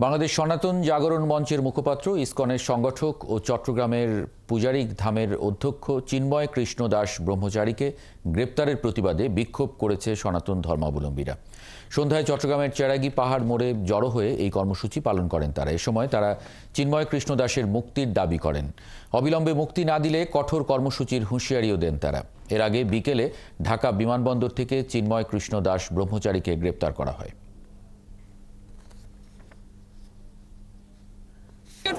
বাংলাদেশ সনাতন জাগরণ মঞ্চের মুখপাত্র, ইসকনের সংগঠক ও চট্টগ্রামের পূজারী ধামের অধ্যক্ষ চিন্ময় কৃষ্ণ দাস ব্রহ্মচারীকে গ্রেপ্তারের প্রতিবাদে বিক্ষোভ করেছে সনাতন ধর্মাবলম্বীরা। সন্ধ্যায় চট্টগ্রামের চেরাগি পাহাড় মোড়ে জড়ো হয়ে এই কর্মসূচি পালন করেন তারা। এ সময় তারা চিন্ময় কৃষ্ণ দাসের মুক্তির দাবি করেন। অবিলম্বে মুক্তি না দিলে কঠোর কর্মসূচির হুঁশিয়ারিও দেন তারা। এর আগে বিকেলে ঢাকা বিমানবন্দর থেকে চিন্ময় কৃষ্ণ দাস ব্রহ্মচারীকে গ্রেপ্তার করা হয়।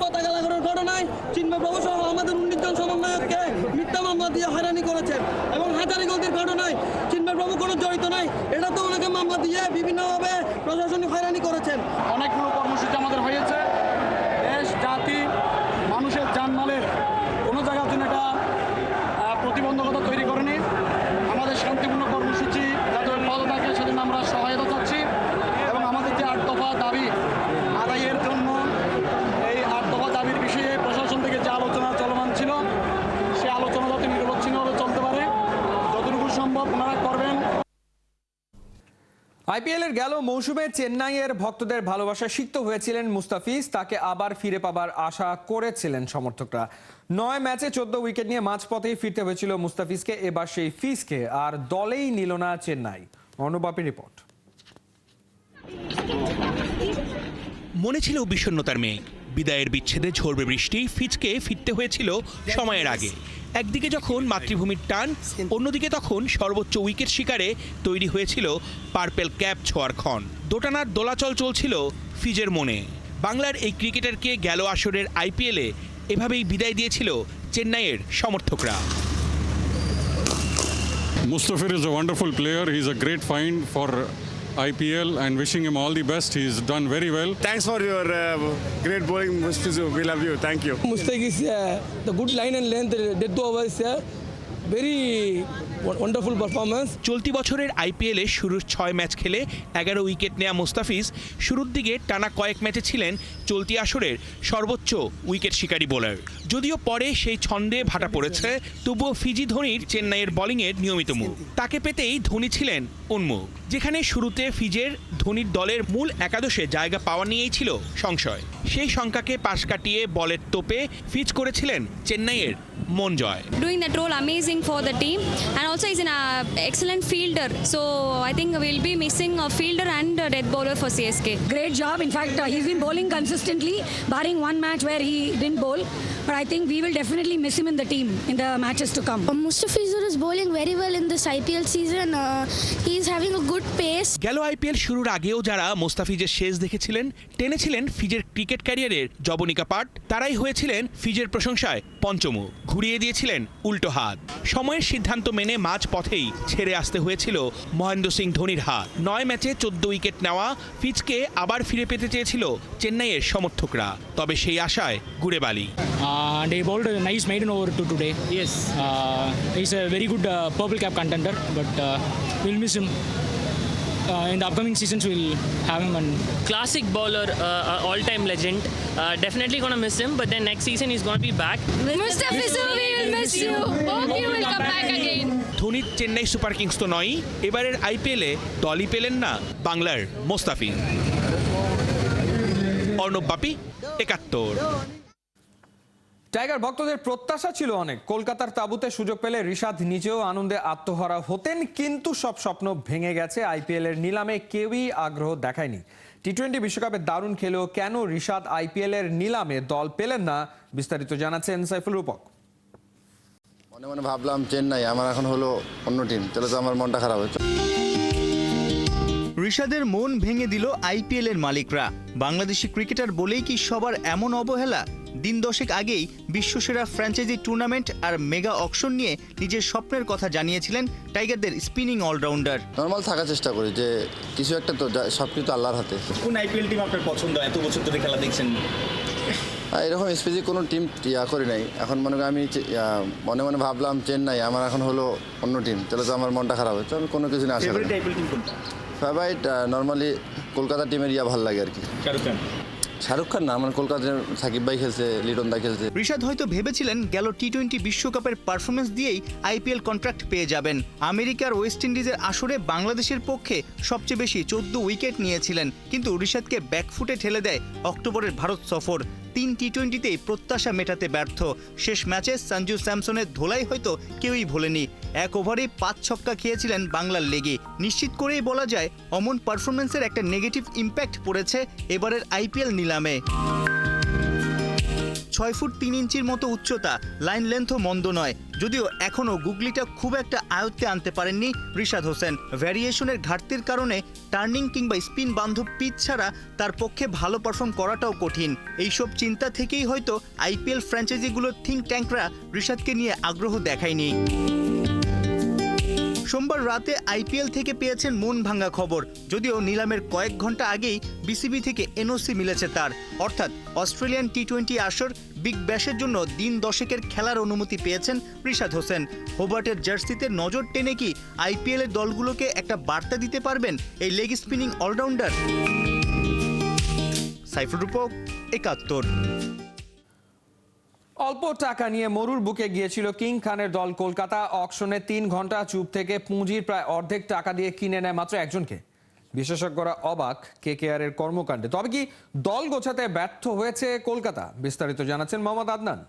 পতাকা লাগানোর ঘটনায় চিন্ময় প্রভু সহ আমাদের 19 জন সমন্বয়ককে মিথ্যা মামলা দিয়ে হয়রানি করেছেন এবং হাজারীগঞ্জের ঘটনায় চিন্ময় প্রভু কোনো জড়িত নাই, এটা তো ওনাকে মামলা দিয়ে বিভিন্নভাবে প্রশাসনিক হয়রানি করেছেন। অনেকগুলো কর্মসূচি আমাদের হয়েছে। দেশ জাতি মানুষের জানমালের কোনো জায়গার জন্য এটা প্রতিবন্ধকতা তৈরি করেনি। আমাদের শান্তিপূর্ণ কর্মসূচি যাতে অব্যাহত থাকে সেজন্য আমরা সহায়তা চাচ্ছি এবং আমাদের যে 8 দফা দাবি আদায়ের জন্য এই 8 দফা দাবির বিষয়ে প্রশাসন থেকে যে আলোচনা চলমান ছিল সেই আলোচনা যাতে নিরবচ্ছিন্নভাবে চলতে পারে, যতটুকু সম্ভব ওনারা করবেন। আইপিএলের গেল মৌসুমে চেন্নাইয়ের ভক্তদের ভালোবাসা সিক্ত হয়েছিলেন মুস্তাফিজ। তাকে আবার ফিরে পাবার আশা করেছিলেন সমর্থকরা। 9 ম্যাচে 14 উইকেট নিয়ে মাঝপথেই ফিরতে হয়েছিল মুস্তাফিজকে। এবার সেই ফিজকে আর দলেই নিল না চেন্নাই। অনুবাপী রিপোর্ট। মনে ছিল বিষণ্ণতার মেঘ, বিদায়ের বিচ্ছেদে ঝরবে বৃষ্টি। ফিজকে ফিরতে হয়েছিল সময়ের আগে। একদিকে যখন মাতৃভূমির টান, অন্যদিকে তখন সর্বোচ্চ উইকেট শিকারে তৈরি হয়েছিল পার্পেল ক্যাপ ছোঁয়ার ক্ষণ। দোটানার দোলাচল চলছিল ফিজের মনে। বাংলার এই ক্রিকেটারকে গেল আসরের আইপিএলে এভাবেই বিদায় দিয়েছিল চেন্নাইয়ের সমর্থকরা। Mustafir is a wonderful player. He's a great find for IPL and wishing him all the best. He's done very well. Thanks for your great bowling, Mustafir. We love you. Thank you. Mustafir is the good line and length. Dead over is very wonderful performance. চলতি বছরের আইপিএলে শুরুর 6 match খেলে 11 wicket নেয়া মুস্তাফিজ শুরুর দিকে টানা কয়েক ম্যাচে ছিলেন চলতি আসরের সর্বোচ্চ উইকেট শিকারী বোলার। যদিও পরে সেই ছন্দে ভাটা পড়েছে, তবুও ফিজি ধোনির চেন্নাইয়ের বোলিংয়ের নিয়মিত মুখ। তাকে পেতেই ধোনি ছিলেন উন্মুখ। যেখানে শুরুতে ফিজের ধোনির দলের মূল একাদশে জায়গা পাওয়া নিয়েই ছিল সংশয়, সেই শঙ্কাকে পাশ কাটিয়ে বলের তোপে ফিজ করেছিলেন চেন্নাইয়ের মন জয়। Doing that role amazing for the team, and also he's an excellent fielder, so I think we'll be missing a fielder and a death bowler for CSK. Great job. In fact, he's been bowling consistently, barring one match where he didn't bowl. But I think we will definitely miss him in the team in the matches to come. Mustafizur is bowling very well in this IPL season. He's having a good pace. গেল IPL শুরুর আগেও যারা মোস্তাফিজের শেষ দেখেছিলেন, টেনেছিলেন ফিজের cricket ক্যারিয়ারের জবনিকা পাঠ, তারাই হয়েছিলেন ফিজের প্রশংসায় পঞ্চমুখ। ঘুরিয়ে দিয়েছিলেন উল্টো হাত। সময়ের সিদ্ধান্ত মেনে মাঝ পথেই ছেড়ে আসতে হয়েছিল মহেন্দ্র সিং ধোনির হাত। 9 ম্যাচে 14 উইকেট নেওয়া ফিজকে আবার ফিরে পেতে চেয়েছিল চেন্নাইয়ের সমর্থকরা, তবে সেই আশায় গুড়ে বালি। And he bowled a nice maiden over to today. Yes. He's a very good purple cap contender, but we'll miss him. In the upcoming seasons, we'll have him. And classic bowler, all-time legend. Definitely gonna miss him, but then next season he's gonna be back. Mustafizur, we will miss you. Hope you will come back again. ধোনির Chennai super Kings তো নয়, এবারের আইপিএলে দলই পেলেন না বাংলার মোস্তাফিজ। অর্ণব বাপি, 71। Tiger ভক্তদের প্রত্যাশা ছিল অনেক। কলকাতার তাঁবুতে সুযোগ পেলে রিশাদ নিজেও আনন্দে আত্মহারা হতেন, কিন্তু সব স্বপ্ন ভেঙে গেছে। আইপিএল এর নিলামে কেউই আগ্রহ দেখায়নি। টি-20 বিশ্বকাপে দারুণ খেলেও কেন রিশাদ আইপিএল এর নিলামে দল পেলেন না, বিস্তারিত জানাচ্ছেন সাইফুল রূপক। মনে মনে ভাবলাম চেন্নাই, আমার এখন হলো অন্য টিম, তাহলে তো আমার মনটা খারাপ হচ্ছে। রিশাদের মন ভেঙে দিল আইপিএল এর মালিকরা। বাংলাদেশি ক্রিকেটার বলেই কি সবার এমন অবহেলা? দিন 10 আগেই বিশ্বসেরা ফ্র্যাঞ্চাইজি টুর্নামেন্ট আর মেগা অকশন নিয়ে নিজের স্বপ্নের কথা জানিয়েছিলেন টাইগারদের স্পিনিং অলরাউন্ডার। নর্মাল থাকার চেষ্টা করি, যে কিছু একটা তো সবকিছু আল্লাহর হাতে। কোন আইপিএল টিম আপনার পছন্দ? এত বছর ধরে খেলা দেখছেন। এরকম স্পেসিফিক কোনো টিম করি নাই। এখন মনে করি আমি মনে মনে ভাবলাম চেন্নাই, আমার এখন হলো অন্য টিম, তাহলে তো আমার মনটা খারাপ হচ্ছে। আমি কোনো কিছু না আসলে ফেভারিট নর্মালি কলকাতা টিমের ভালো লাগে আর কি। শাহরুখ খান না, আমার কলকাতার সাকিব ভাই খেলছে, লিটন দা খেলছে। ঋষাদ হয়তো ভেবেছিলেন গেল টি-20 বিশ্বকাপের পারফরমেন্স দিয়েই আইপিএল কন্ট্রাক্ট পেয়ে যাবেন। আমেরিকার ওয়েস্ট ইন্ডিজের আসরে বাংলাদেশের পক্ষে সবচেয়ে বেশি 14 উইকেট নিয়েছিলেন, কিন্তু ঋষাদকে ব্যাকফুটে ঠেলে দেয় অক্টোবরের ভারত সফর। 3 টি-20তেই প্রত্যাশা মেটাতে ব্যর্থ। শেষ ম্যাচে সঞ্জু স্যামসনের ধোলাই হয়তো কেউই ভোলেনি। 1 ওভারে 5 ছক্কা খেয়েছিলেন বাংলার লেগে। নিশ্চিত করেই বলা যায় অমন পারফরমেন্সের একটা নেগেটিভ ইম্প্যাক্ট পড়েছে এবারের আইপিএল নিলামে। 6 ফুট 3 ইঞ্চির মতো উচ্চতা, লাইন লেন্থও মন্দ নয়, যদিও এখনও গুগলিটা খুব একটা আয়ত্তে আনতে পারেননি ঋষাদ হোসেন। ভ্যারিয়েশনের ঘাটতির কারণে টার্নিং কিংবা স্পিন বান্ধব পিচ ছাড়া তার পক্ষে ভালো পারফর্ম করাটাও কঠিন। এইসব চিন্তা থেকেই হয়তো আইপিএল ফ্র্যাঞ্চাইজিগুলোর থিঙ্ক ট্যাঙ্করা ঋষাদকে নিয়ে আগ্রহ দেখায়নি। সোমবার রাতে আইপিএল থেকে পেয়েছেন মন ভাঙা খবর, যদিও নিলামের কয়েক ঘন্টা আগেই বিসিবি থেকে এনওসি মিলেছে তার, অর্থাৎ অস্ট্রেলিয়ান টি-20 আসর বিগ ব্যাশের জন্য দিন 10 খেলার অনুমতি পেয়েছেন ঋষাদ হোসেন। হোবার্টের জার্সিতে নজর টেনে কি আইপিএলের দলগুলোকে একটা বার্তা দিতে পারবেন এই লেগ স্পিনিং অলরাউন্ডার? সাইফুর রূপক, 71। অল্প টাকা নিয়ে মরুর বুকে গিয়েছিল কিং খানের দল কলকাতা। অকশনে 3 ঘন্টা চুপ থেকে পুঁজির প্রায় অর্ধেক টাকা দিয়ে কিনে নেয় মাত্র একজনকে। বিশেষজ্ঞরা অবাক কেকেআর এর কর্মকাণ্ডে। তবে কি দল গোছাতে ব্যর্থ হয়েছে কলকাতা? বিস্তারিত জানাচ্ছেন মোহাম্মদ আদনান।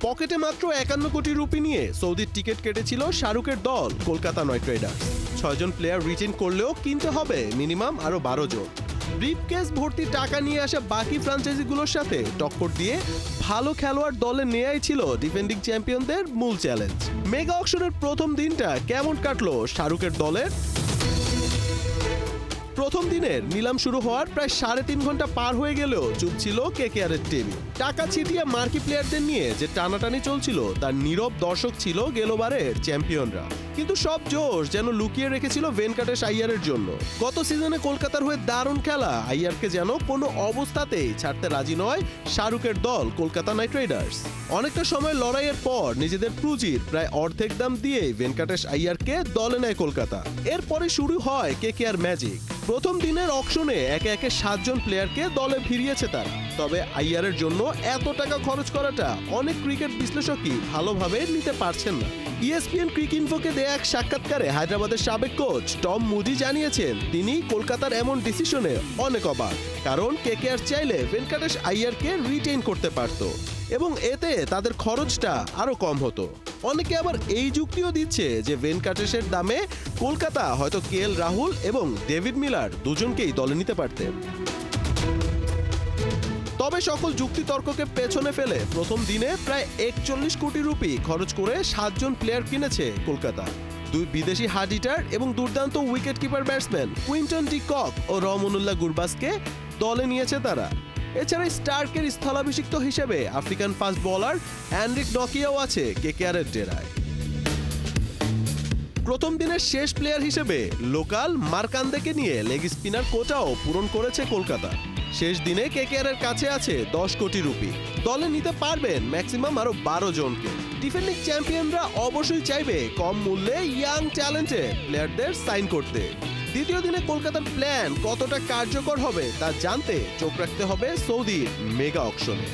পকেটে মাত্র 51 কোটি রুপি নিয়ে সৌদির টিকিট কেটেছিল শাহরুখের দল কলকাতা নাইট রাইডার্স। 6 জন প্লেয়ার রিটেন করলেও কিনতে হবে মিনিমাম আরো 12 জন। ব্রিফকেস ভর্তি টাকা নিয়ে আসা বাকি ফ্র্যাঞ্চাইজিগুলোর সাথে টক্কর দিয়ে ভালো খেলোয়াড় দলে নেয়াই ছিল ডিফেন্ডিং চ্যাম্পিয়নদের মূল চ্যালেঞ্জ। মেগা অকশনের প্রথম দিনটা কেমন কাটলো শাহরুখের দলের? প্রথম দিনের নিলাম শুরু হওয়ার প্রায় 3.5 ঘন্টা পার হয়ে গেলেও চুপ ছিল কেকেআর এর টেবিল। টাকা ছিটিয়ে মার্কি প্লেয়ারদের নিয়ে যে টানাটানি চলছিল তার নীরব দর্শক ছিল গেলবারের চ্যাম্পিয়নরা। কিন্তু সব জোশ যেন লুকিয়ে রেখেছিল ভেঙ্কটেশ আইয়ারের জন্য। গত সিজনে কলকাতার হয়ে দারুণ খেলা আইয়ারকে যেন কোনো অবস্থাতেই ছাড়তে রাজি নয় শাহরুখের দল কলকাতা নাইট রাইডার্স। অনেকটা সময় লড়াইয়ের পর নিজেদের পুঁজির প্রায় অর্ধেক দাম দিয়ে ভেঙ্কটেশ আইয়ারকে দলে নেয় কলকাতা। এরপরে শুরু হয় কেকেআর ম্যাজিক। প্রথম দিনের অকশনে একে একে 7 জন প্লেয়ারকে দলে ফিরিয়েছে তারা। তবে আইয়ারের জন্য এত টাকা খরচ করাটা অনেক ক্রিকেট বিশ্লেষকই ভালোভাবে নিতে পারছেন না। ESPN ক্রিক ইনফোকে দেয়া এক সাক্ষাৎকারে হায়দ্রাবাদের সাবেক কোচ টম মুডি জানিয়েছেন তিনি কলকাতার এমন ডিসিশনে অনেক অবাক, কারণ কেকেআর চাইলে ভেঙ্কটেশ আইয়ারকে রিটেইন করতে পারত এবং এতে তাদের খরচটা আরো কম হতো। অনেকে আবার এই যুক্তিও দিচ্ছে যে ভেঙ্কটেশের দামে কলকাতা হয়তো KL রাহুল এবং ডেভিড মিলার দুজনকেই দলে নিতে পারতেন। তবে সকল যুক্তি তর্ককে পেছনে ফেলে প্রথম দিনে প্রায় 41 কোটি রুপি খরচ করে 7 জন প্লেয়ার কিনেছে কলকাতা। 2 বিদেশি হার্ড হিটার এবং দুর্দান্ত wicket keeper batsman Quinton de Kock ও রহমানুল্লাহ গুরবাজকে দলে নিয়েছে তারা। এছাড়া স্টার্কের স্থলাভিষিক্ত হিসেবে আফ্রিকান ফাস্ট বোলার অ্যান্ড্রিক নকিয়াও আছে কেকেআর এর ডেরায়। প্রথম দিনের শেষ প্লেয়ার হিসেবে লোকাল মার্কান্দেকে নিয়ে লেগ স্পিনার কোটাও পূরণ করেছে কলকাতা। শেষ দিনে কেকেআর এর কাছে আছে 10 কোটি রুপি। দলে নিতে পারবেন ম্যাক্সিমাম আরো 12 জনকে। ডিফেন্ডিং চ্যাম্পিয়নরা অবশ্যই চাইবে কম মূল্যে ইয়াং ট্যালেন্টেড প্লেয়ারদের সাইন করতে। দ্বিতীয় দিনে কলকাতার প্ল্যান কতটা কার্যকর হবে তা জানতে চোখ রাখতে হবে সৌদির মেগা অকশনে।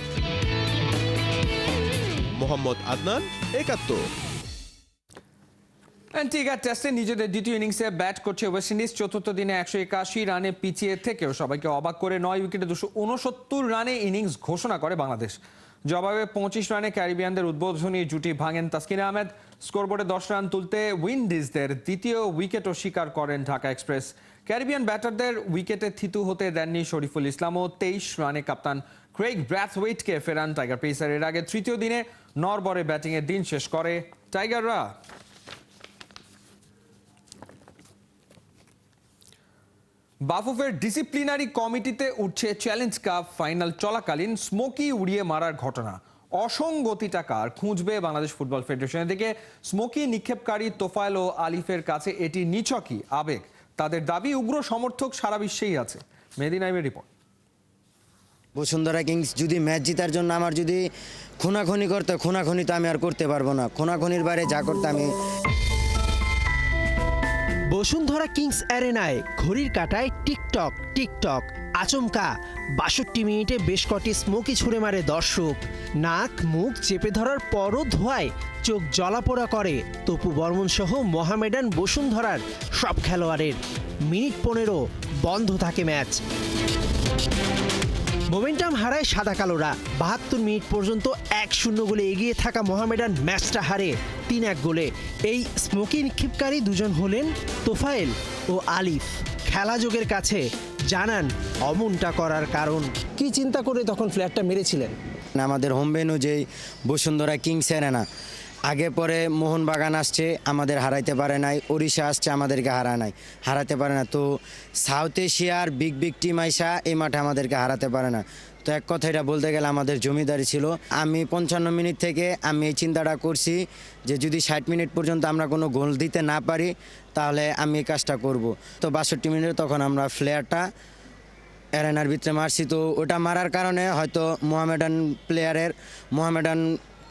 মোহাম্মদ আদনান, 71। অ্যান্টিগা টেস্টে নিজেদের দ্বিতীয় ইনিংসে ব্যাট করছে ওয়েস্ট ইন্ডিজ। চতুর্থ দিনে 181 রানে পিছিয়ে থেকেও সবাইকে অবাক করে 9 উইকেটে 269 রানে ইনিংস ঘোষণা করে বাংলাদেশ। জবাবে 25 রানে ক্যারিবিয়ানদের উদ্বোধনী জুটি ভাঙেন তাসকিন আহমেদ। স্কোরবোর্ডে 10 রান তুলতে উইন্ডিজদের দ্বিতীয় উইকেটও স্বীকার করেন ঢাকা এক্সপ্রেস। ক্যারিবিয়ান ব্যাটারদের উইকেটে থিতু হতে দেননি শরীফুল ইসলামও। 23 রানে কাপ্তান ক্রেইগ ব্র্যাথওয়েটকে ফেরান টাইগার পেসার। এর আগে তৃতীয় দিনে নরবরে ব্যাটিংয়ের দিন শেষ করে টাইগাররা। বাফুফের ডিসিপ্লিনারি কমিটিতে উঠছে চ্যালেঞ্জ কাপ ফাইনাল চলাকালীন স্মোকি উড়িয়ে মারার ঘটনা। অসঙ্গতি টাকার খুঁজবে বাংলাদেশ ফুটবল ফেডারেশন। এদিকে স্মোকি নিক্ষেপকারী তোফায়েল ও আলিফের কাছে এটি নিছকই আবেগ। তাদের দাবি উগ্র সমর্থক সারা বিশ্বেই আছে। মেহেদী নাইমের রিপোর্ট। বসুন্ধরা কিংস যদি ম্যাচ জেতার জন্য আমার যদি খুনাখুনি করতে, খুনাখুনি তো আমি আর করতে পারবো না। খুনাখুনির বাইরে যা করতে আমি বসুন্ধরা কিংস অ্যারেনায় ঘড়ির কাঁটায় টিকটক টিকটক আচমকা ৬২ মিনিটে বেশ কটি স্মোকি ছুঁড়ে মারে দর্শক। নাক মুখ চেপে ধরার পরও ধোঁয়ায় চোখ জ্বলাপোড়া করে তপু বর্মন সহ মোহামেডান বসুন্ধরার সব খেলোয়াড়ের। মিনিট ১৫ বন্ধ থাকে ম্যাচ। মোমেন্টাম হারায় সাদা কালোরা। ৭২ মিনিট পর্যন্ত ১-০ গোলে এগিয়ে থাকা মোহামেডান ম্যাচটা হারে ৩-১ গোলে। এই স্মোকি নিক্ষেপকারী দুজন হলেন তোফায়েল ও আলিফ। খেলা যোগের কাছে জানান অমনটা করার কারণ। কি চিন্তা করে তখন ফ্ল্যাটটা মেরেছিলেন? আমাদের হোম ভেন্যু যেই বসুন্ধরা কিংস অ্যারেনা, আগে পরে মোহনবাগান আসছে আমাদের হারাইতে পারে নাই, ওড়িশা আসছে আমাদেরকে হারাতে পারে না। তো সাউথ এশিয়ার বিগ বিগ টিম আইসা এই মাঠে আমাদেরকে হারাতে পারে না। তো এক কথা এটা বলতে গেলে আমাদের জমিদারি ছিল। আমি ৫৫ মিনিট থেকে আমি এই চিন্তাটা করছি যে যদি ৬০ মিনিট পর্যন্ত আমরা কোনো গোল দিতে না পারি তাহলে আমি এই কাজটা করব। তো ৬২ মিনিটে তখন আমরা ফ্লেয়ারটা অ্যারেনার ভিতরে মারছি। তো ওটা মারার কারণে হয়তো মোহামেডান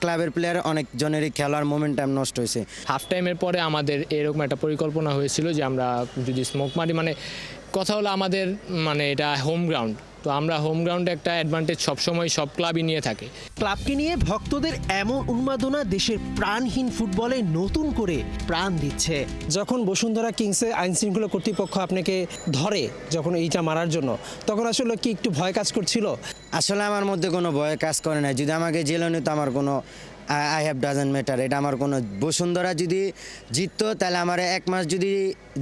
ক্লাবের প্লেয়ার অনেকজনেরই খেলার মোমেন্টাম নষ্ট হয়েছে। হাফ টাইমের পরে আমাদের এরকম একটা পরিকল্পনা হয়েছিল যে আমরা যদি স্মোক মারি, মানে কথা হলো আমাদের মানে এটা হোম গ্রাউন্ড, তো আমরা হোম গ্রাউন্ডে একটা অ্যাডভান্টেজ সবসময় সব ক্লাবই নিয়ে থাকে। ক্লাবকে নিয়ে ভক্তদের এমন উন্মাদনা দেশের প্রাণহীন ফুটবলে নতুন করে প্রাণ দিচ্ছে। যখন বসুন্ধরা কিংসে আইনশৃঙ্খলা কর্তৃপক্ষ আপনাকে ধরে যখন এইটা মারার জন্য, তখন আসলে কি একটু ভয় কাজ করছিল? আসলে আমার মধ্যে কোনো ভয় কাজ করে না। যদি আমাকে জেলে নিত আমার কোনো আই হ্যাভ ডাজন্ট ম্যাটার। এটা আমার কোনো, বসুন্ধরা যদি জিততো তাহলে আমার ১ মাস যদি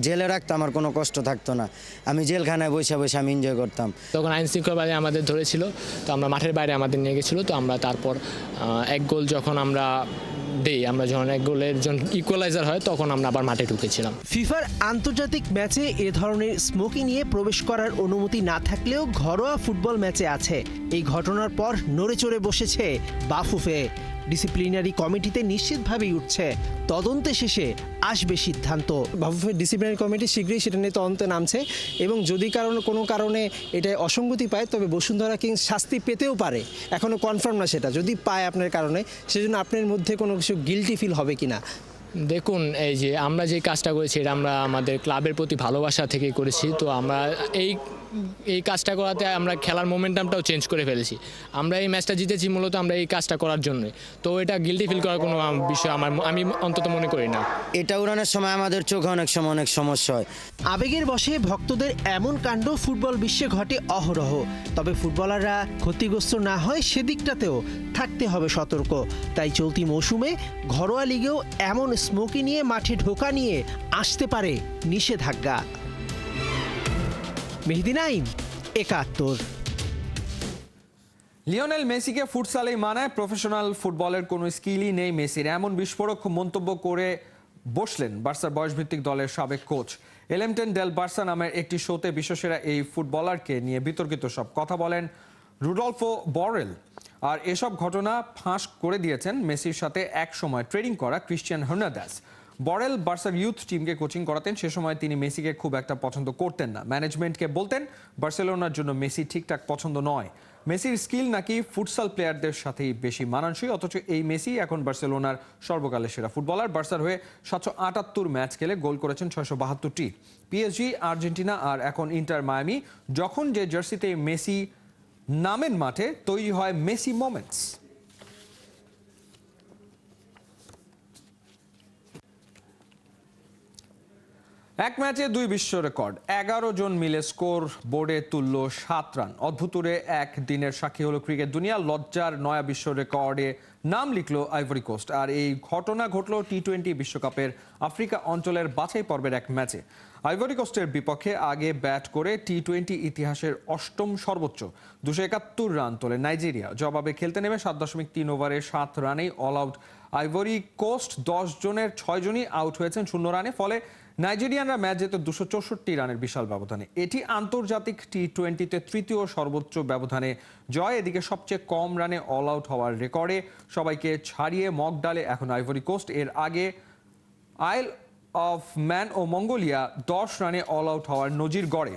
জেলে রাখতো আমার কোনো কষ্ট থাকতো না। আমি জেলখানায় বসে আমি এনজয় করতাম। তখন আইন শৃঙ্খলা আমাদের ধরেছিল, তো আমরা মাঠের বাইরে আমাদের নিয়ে গেছিলো। তো আমরা তারপর ১ গোল যখন আমরা যখন ১ গোলের জন্য ইকুয়ালাইজার হয় তখন আমরা আবার মাঠে ঢুকেছিলাম। ফিফার আন্তর্জাতিক ম্যাচে এ ধরনের স্মোকি নিয়ে প্রবেশ করার অনুমতি না থাকলেও ঘরোয়া ফুটবল ম্যাচে আছে। এই ঘটনার পর নড়ে চড়ে বসেছে বাফুফে। ডিসিপ্লিনারি কমিটিতে নিশ্চিতভাবেই উঠছে, তদন্তে শেষে আসবে সিদ্ধান্ত। বাফুফের ডিসিপ্লিনারি কমিটি শীঘ্রই সেটা নিয়ে তদন্তে নামছে এবং যদি কোনো কারণে এটা অসঙ্গতি পায় তবে বসুন্ধরা কিংস শাস্তি পেতেও পারে। এখনও কনফার্ম না সেটা, যদি পায় আপনার কারণে, সেজন্য আপনার মধ্যে কোনো কিছু গিল্টি ফিল হবে কিনা? দেখুন, এই যে আমরা যে কাজটা করেছি এটা আমরা আমাদের ক্লাবের প্রতি ভালোবাসা থেকে করেছি। তো আমরা এই কাজটা করাতে আমরা খেলার মোমেন্টামটাও চেঞ্জ করে ফেলেছি। আমরা এই ম্যাচটা জিতেছি মূলত আমরা এই কাজটা করার জন্যই। তো এটা গিল্টি ফিল করার কোনো বিষয় আমি অন্তত মনে করি না। এটা উড়ানোর সময় আমাদের চোখে অনেক সমস্যা হয়। আবেগের বশে ভক্তদের এমন কাণ্ড ফুটবল বিশ্বে ঘটে অহরহ। তবে ফুটবলাররা ক্ষতিগ্রস্ত না হয় সেদিকটাতেও থাকতে হবে সতর্ক। তাই চলতি মৌসুমে ঘরোয়া লিগেও এমন স্মোকি নিয়ে মাঠে ঢোকা নিয়ে আসতে পারে নিষেধাজ্ঞা। মেহেদী নাইম, ৭১। লিওনেল মেসিকে ফুটসালেই মানায়, প্রফেশনাল ফুটবলের কোনো স্কিলই নেই মেসির, এমন বিস্ফোরক মন্তব্য করে বসলেন বার্সার বয়সভিত্তিক দলের সাবেক কোচ। এলেমটেন ডেল বার্সা নামের একটি শোতে বিশ্বসেরা এই ফুটবলারকে নিয়ে বিতর্কিত সব কথা বলেন রুডলফো বরেল। আর এসব ঘটনা ফাঁস করে দিয়েছেন মেসির সাথে এক সময় ট্রেনিং করা ক্রিশ্চিয়ান হার্নান্দেজ। বরেল বার্সার ইউথ টিমকে কোচিং করাতেন, সে সময় তিনি মেসিকে খুব একটা পছন্দ করতেন না। ম্যানেজমেন্টকে বলতেন বার্সেলোনার জন্য মেসি ঠিকঠাক পছন্দ নয়। মেসির স্কিল নাকি ফুটসাল প্লেয়ারদের সাথেই বেশি মানানসই, অথচ এই মেসি এখন বার্সেলোনার সর্বকালের সেরা ফুটবলার। বার্সার হয়ে ৭৭৮ ম্যাচ খেলে গোল করেছেন ৬৭২টি। পিএসজি, আর্জেন্টিনা আর এখন ইন্টার মায়ামি, যখন যে জার্সিতে মেসি নামেন মাঠে তৈরি হয় মেসি মোমেন্টস। এক ম্যাচে 2 বিশ্ব রেকর্ড, 11 জন মিলে স্কোর বোর্ডে তুলল 7 রান। অদ্ভুতুরে এক দিনের সাক্ষী হলো ক্রিকেট দুনিয়া। লজ্জার নয়া বিশ্ব রেকর্ডে নাম লিখল আইভরি কোস্ট। আর এই ঘটনা ঘটল টি-20 বিশ্বকাপের আফ্রিকা অঞ্চলের বাছাই পর্বের এক ম্যাচে। আইভরি কোস্টের বিপক্ষে আগে ব্যাট করে টি-20 ইতিহাসের 8ম সর্বোচ্চ 271 রান তোলে নাইজেরিয়া। জবাবে খেলতে নেমে 7.3 ওভারে 7 রানেই অল আউট আইভরি কোস্ট। 10 জনের 6 জনই আউট হয়েছেন 0 রানে। ফলে নাইজেরিয়ানরা ম্যাচ জেতে 264 রানের বিশাল ব্যবধানে। এটি আন্তর্জাতিক টি-20তে 3য় সর্বোচ্চ ব্যবধানে জয়। এদিকে সবচেয়ে কম রানে অল আউট হওয়ার রেকর্ডে সবাইকে ছাড়িয়ে মক ডালে এখন আইভরি কোস্ট। এর আগে আইল অফ ম্যান ও মঙ্গোলিয়া 10 রানে অল আউট হওয়ার নজির গড়ে।